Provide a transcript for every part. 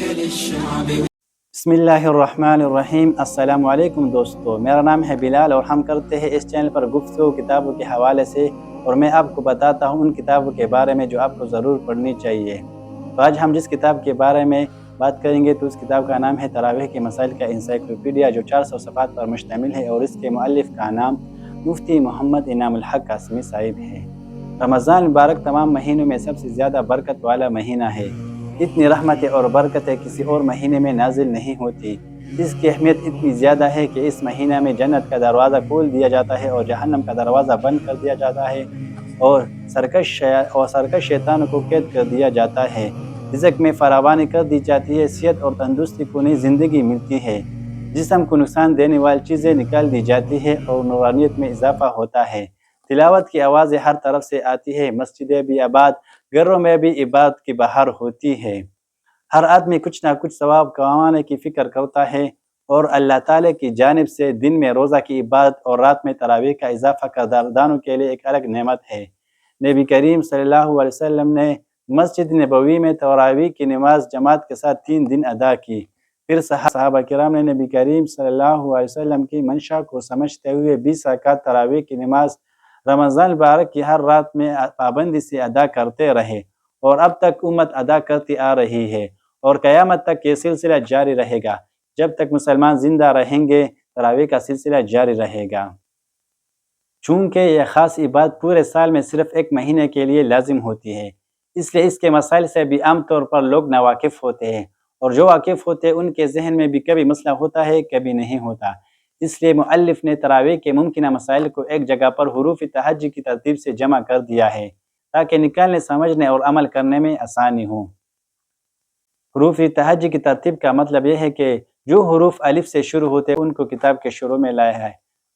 بسم اللہ الرحمن الرحیم۔ السلام علیکم دوستو، میرا نام ہے بلال اور ہم کرتے ہیں اس چینل پر گفتگو کتابوں کے حوالے سے، اور میں آپ کو بتاتا ہوں ان کتابوں کے بارے میں جو آپ کو ضرور پڑھنی چاہیے۔ تو آج ہم جس کتاب کے بارے میں بات کریں گے تو اس کتاب کا نام ہے تراویح کے مسائل کا انسائکلوپیڈیا، جو 400 صفحات پر مشتمل ہے، اور اس کے مؤلف کا نام مفتی محمد انعام الحق قاسمی صاحب ہے۔ رمضان مبارک تمام مہینوں میں سب سے زیادہ برکت والا مہینہ ہے۔ اتنی رحمتیں اور برکتیں کسی اور مہینے میں نازل نہیں ہوتی۔ اس کی اہمیت اتنی زیادہ ہے کہ اس مہینہ میں جنت کا دروازہ کھول دیا جاتا ہے اور جہنم کا دروازہ بند کر دیا جاتا ہے، اور سرکش شیطان کو قید کر دیا جاتا ہے۔ رزق میں فراوانی کر دی جاتی ہے، صحت اور تندرستی کو نئی زندگی ملتی ہے، جسم کو نقصان دینے والی چیزیں نکال دی جاتی ہے اور نورانیت میں اضافہ ہوتا ہے۔ تلاوت کی آوازیں ہر طرف سے آتی ہے، مسجدیں بھی آباد، گھروں میں بھی عبادت کی بہار ہوتی ہے۔ ہر آدمی کچھ نہ کچھ ثواب کمانے کی فکر کرتا ہے، اور اللہ تعالی کی جانب سے دن میں روزہ کی عبادت اور رات میں تراویح کا اضافہ قدردانوں کے لیے ایک الگ نعمت ہے۔ نبی کریم صلی اللہ علیہ وسلم نے مسجد نبوی میں تراویح کی نماز جماعت کے ساتھ 3 دن ادا کی۔ پھر صحابہ کرام نے نبی کریم صلی اللہ علیہ وسلم کی منشا کو سمجھتے ہوئے 20 رکعت تراویح کی نماز رمضان مبارک کی ہر رات میں پابندی سے ادا کرتے رہے، اور اب تک امت ادا کرتی آ رہی ہے، اور قیامت تک یہ سلسلہ جاری رہے گا۔ جب تک مسلمان زندہ رہیں گے تراویح کا سلسلہ جاری رہے گا۔ چونکہ یہ خاص عبادت پورے سال میں صرف ایک مہینے کے لیے لازم ہوتی ہے، اس لیے اس کے مسائل سے بھی عام طور پر لوگ ناواقف ہوتے ہیں، اور جو واقف ہوتے ہیں ان کے ذہن میں بھی کبھی مسئلہ ہوتا ہے کبھی نہیں ہوتا۔ اس لیے مؤلف نے تراویح کے ممکنہ مسائل کو ایک جگہ پر حروف تہجی کی ترتیب سے جمع کر دیا ہے، تاکہ نکالنے، سمجھنے اور عمل کرنے میں آسانی ہو۔ حروف تہجی کی ترتیب کا مطلب یہ ہے کہ جو حروف الف سے شروع ہوتے ہیں ان کو کتاب کے شروع میں لایا ہے،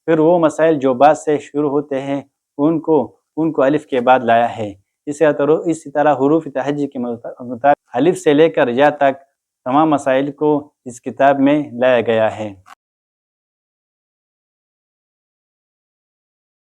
پھر وہ مسائل جو با سے شروع ہوتے ہیں ان کو الف کے بعد لایا ہے۔ اسی طرح حروف تہجی کے مطابق الف سے لے کر یا تک تمام مسائل کو اس کتاب میں لایا گیا ہے۔